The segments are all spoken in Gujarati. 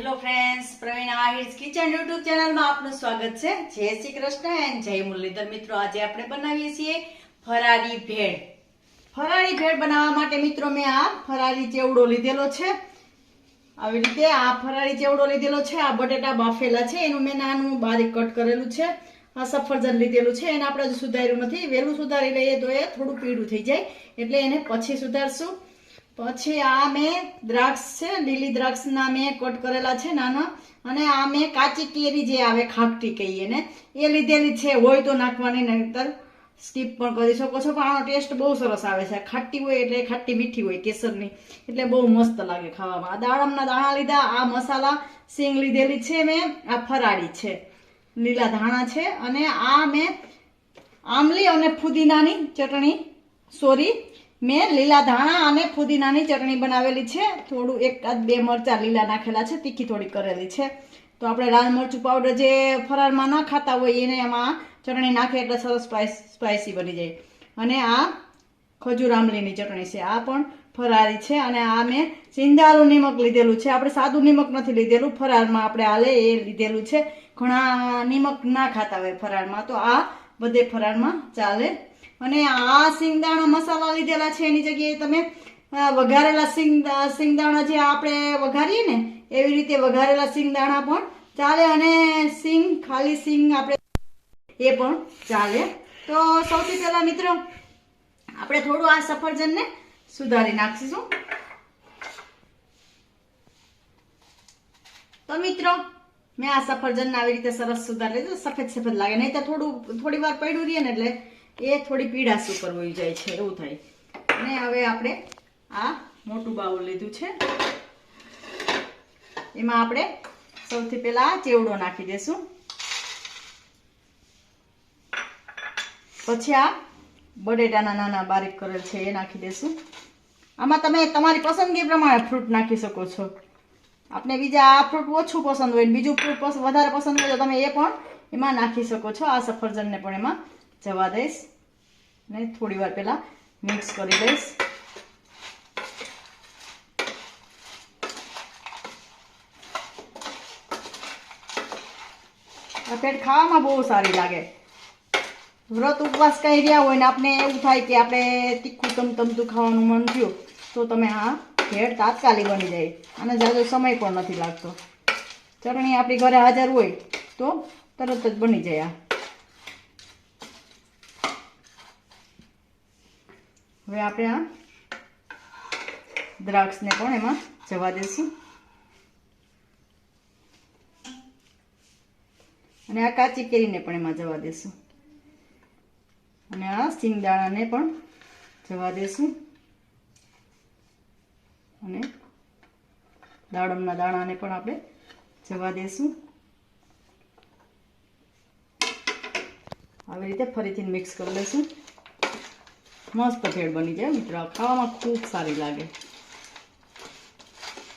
Hello friends, Praveen Ahir kitchen YouTube ચેનલમાં આપનું સ્વાગત છે। જય શ્રી કૃષ્ણ એન્ડ જય મુરલીધર। મિત્રો, આજે આપણે બનાવીએ છીએ ફરાળી ભેળ। ફરાળી ભેળ બનાવવા માટે મિત્રો મેં આ ફરાળી ચેવડો લીધેલો છે। આવી રીતે આ ફરાળી ચેવડો લીધેલો છે। આ બટેટા બાફેલા છે, એનું મેં નાનું બારીક કટ કરેલું છે। આ સફરજન લીધેલું છે, એને આપણે સુધાર્યું નથી। વહેલું સુધારી લઈએ તો એ થોડું પીળું થઈ જાય, એટલે એને પછી સુધારશું। પછી આ મેં દ્રાક્ષ છે, લીલી દ્રાક્ષના મેં કટ કરેલા છે નાના, અને આ મેં કાચી કેરી જે આવે ખાખટી કહીએ ને, એ લીધેલી છે। હોય તો નાખવાની, નહીતર સ્કીપ પણ કરી શકો છો, પણ આનો ટેસ્ટ બહુ સરસ આવે છે। ખાટી હોય એટલે ખાટી મીઠી હોય કેસરની, એટલે બહુ મસ્ત લાગે ખાવામાં। આ દાડમના દાણા લીધા, આ મસાલા સિંગ લીધેલી છે મેં, આ ફરાળી છે, લીલા ધાણા છે, અને આ મેં આમલી અને ફુદીનાની ચટણી, સોરી મેં લીલા ધાણા અને ફુદીનાની ચટણી બનાવેલી છે। થોડું એકાદ બે મરચાં લીલા નાખેલા છે, તીખી થોડી કરેલી છે। તો આપણે લાલ મરચું પાવડર જે ફરાળમાં ન ખાતા હોય એને એમાં ચટણી નાખે એટલે સરસ સ્પાઇસી બની જાય। અને આ ખજૂર આમલીની ચટણી છે, આ પણ ફરાળી છે। અને આ મેં સિંધાલું નિમક લીધેલું છે, આપણે સાદું નિમક નથી લીધેલું, ફરાળમાં આપણે હાલે એ લીધેલું છે। ઘણા નિમક ના ખાતા હોય ફરાળમાં, તો આ બધે ફરાળમાં ચાલે। અને આ સિંગદાણા મસાલા લીધેલા છે, એની જગ્યાએ તમે વઘારેલા સિંગદાણા જે આપણે વઘારીએ ને એવી રીતે વઘારેલા સિંગદાણા પણ ચાલે, અને ખાલી સિંગ આપણે એ પણ ચાલે। તો સૌથી પહેલા મિત્રો આપણે થોડું આ સફરજનને સુધારી નાખીશું। તો મિત્રો મેં આ સફરજનને આવી રીતે સરસ સુધારી લીધું, સફેદ સફેદ લાગે, નહીં તો થોડી વાર પડ્યું રહીએ ને એટલે એ થોડી પીળાશ ઉપર વહી જાય છે, એવું થાય। અને હવે આપણે આ મોટું બાઉલ લીધું છે, એમાં આપણે સૌથી પહેલા ચેવડો નાખી દેશું। પછી આ બટેટાના નાના બારીક કરેલ છે એ નાખી દેશું। આમાં તમે તમારી પસંદગી પ્રમાણે ફ્રૂટ નાખી શકો છો। આપણે બીજા આ ફ્રૂટ ઓછું પસંદ હોય, બીજું ફ્રૂટ વધારે પસંદ હોય તો તમે એ પણ એમાં નાખી શકો છો। આ સફરજનને પણ એમાં જવા દઈશ ને થોડી વાર પહેલા મિક્સ કરી દઈશ। આ ભેળ ખાવામાં બહુ સારી લાગે। વ્રત ઉપવાસ કરી રહ્યા હોય ને આપણે એવું થાય કે આપણે તીખું તમતમતું ખાવાનું મન થયું, તો તમે આ ભેળ તાત્કાલિક બની જાય, અને જાજો સમય પણ નથી લાગતો। ચટણી આપણી ઘરે હાજર હોય તો તરત જ બની જાય। આ હવે આપણે આ દ્રાક્ષને પણ એમાં જવા દઈશું, અને આ કાચી કેરીને પણ એમાં જવા દઈશું, અને આ સિંગદાણાને પણ જવા દઈશું, અને દાડમના દાણાને પણ આપણે જવા દઈશું। આવી રીતે ફરીથી મિક્સ કરી લઈશું। મસ્ત ભેળ બની જાય મિત્રો, ખાવામાં ખૂબ સારી લાગે,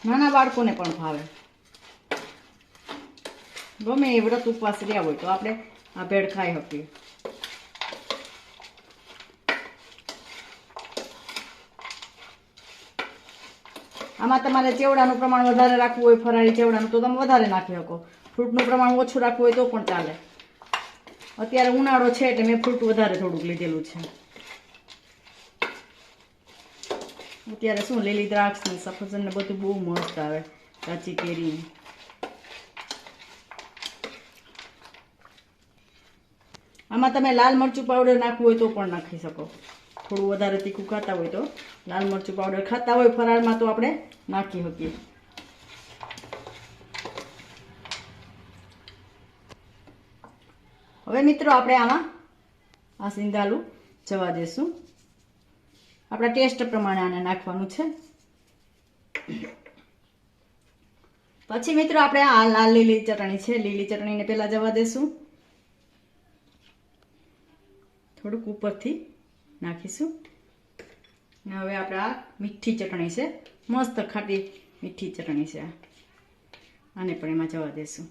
નાના બાળકોને પણ ભાવે। ગમે એ વ્રત ઉપવાસ રહ્યા હોય તો આપણે આ ભેળ ખાઈ શકીએ। આમાં તમારે ચેવડાનું પ્રમાણ વધારે રાખવું હોય, ફરાળી ચેવડાનું, તો તમે વધારે નાખી શકો। ફ્રૂટનું પ્રમાણ ઓછું રાખવું હોય તો પણ ચાલે। અત્યારે ઉનાળો છે એટલે મેં ફ્રૂટ વધારે થોડુંક લીધેલું છે। અત્યારે શું લીલી દ્રાક્ષ ને સફરજન ને બધું બહુ મસ્ત આવે, કાચી કેરી। આમાં તમે લાલ મરચું પાવડર નાખવું હોય તો પણ નાખી શકો। થોડું વધારે તીખું ખાતા હોય તો લાલ મરચું પાવડર ખાતા હોય ફરાળમાં તો આપણે નાખી શકીએ। હવે મિત્રો આપણે આમાં આ સિંધાલું જવા દઈશું, આપણા ટેસ્ટ પ્રમાણે આને નાખવાનું છે। પછી મિત્રો આપણે આ લાલ લીલી ચટણી છે, લીલી ચટણીને પહેલા જવા દઈશું, થોડુંક ઉપરથી નાખીશું। અને હવે આપણે આ મીઠી ચટણી છે, મસ્ત ખાટી મીઠી ચટણી છે, આને પણ એમાં જવા દઈશું।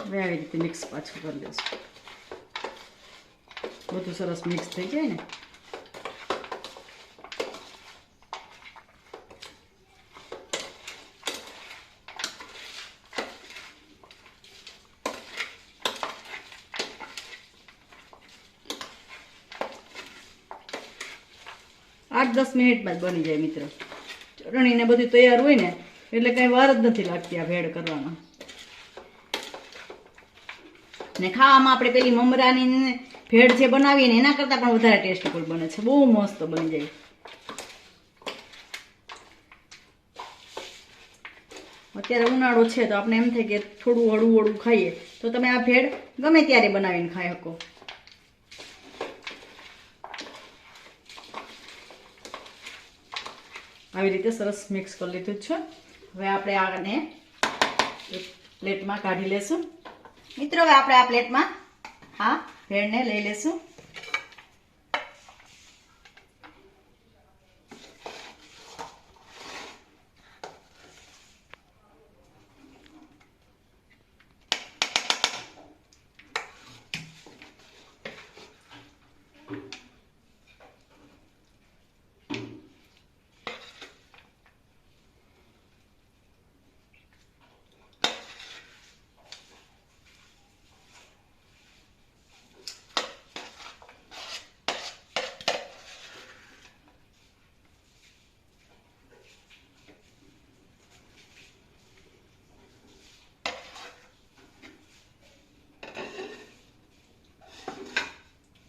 હવે આવી રીતે મિક્સ પાછું કરી દઈશું। બધું સરસ મિક્સ થઈ જાય ને. આઠ 10 મિનિટમાં જ બની જાય મિત્રો. ચટણી ને બધું તૈયાર હોય ને એટલે કઈ વાર જ નથી લાગતી આ ભેળ કરવામાં. ને ખાવામાં આપણે પેલી મમરાની ભેળ જે બનાવીએ ને એના કરતાં પણ વધારે ટેસ્ટફુલ બને છે. બહુ મસ્ત બની જાય. અત્યારે ઉનાળો છે તો આપણે એમ થાય કે થોડું હળવું હળવું ખાઈએ, તો તમે આ ભેળ ગમે ત્યારે બનાવીને ખાઈ શકો. આવી રીતે સરસ મિક્સ કરી લીધું છે. હવે આપણે આને એક પ્લેટમાં કાઢી લેશું. મિત્રો હવે આપણે આ પ્લેટમાં આ ભેળને લઈ લેશું.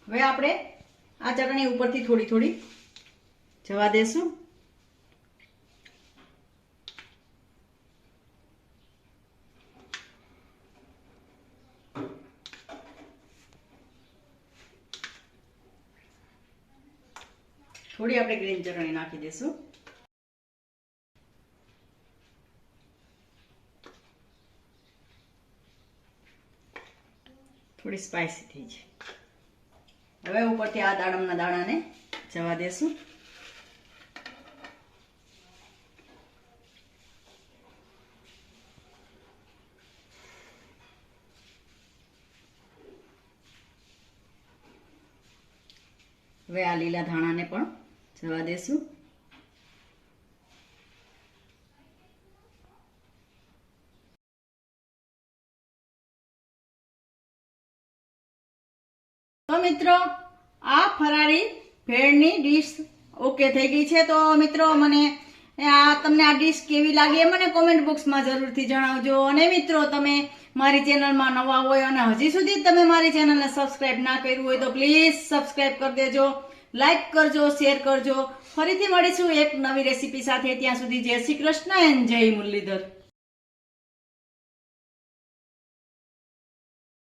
હવે આપણે આ ચટણી ઉપરથી થોડી થોડી જવા દેશું. થોડી આપણે ગ્રીન ચટણી નાખી દેશું. થોડી સ્પાઈસી થઈ છે. હવે ઉપરથી આ દાડમના દાણાને જવા દેશું. હવે આ લીલા ધાણાને પણ જવા દેશું. તો મિત્રો આ ફરાળી ભેળની ડીશ ઓકે થઈ ગઈ છે. તો મિત્રો મને તમને આ ડીશ કેવી લાગી એ મને કોમેન્ટ બોક્સમાં જરૂરથી જણાવજો. અને મિત્રો તમે મારી ચેનલમાં નવા હોય અને હજી સુધી તમે મારી ચેનલને સબસ્ક્રાઇબ ના કર્યું હોય તો પ્લીઝ સબસ્ક્રાઇબ કરી દેજો, લાઈક કરજો, શેર કરજો. ફરીથી મળીશું એક નવી રેસીપી સાથે. ત્યાં સુધી જય શ્રી કૃષ્ણ એન્ડ જય મુરલીધર.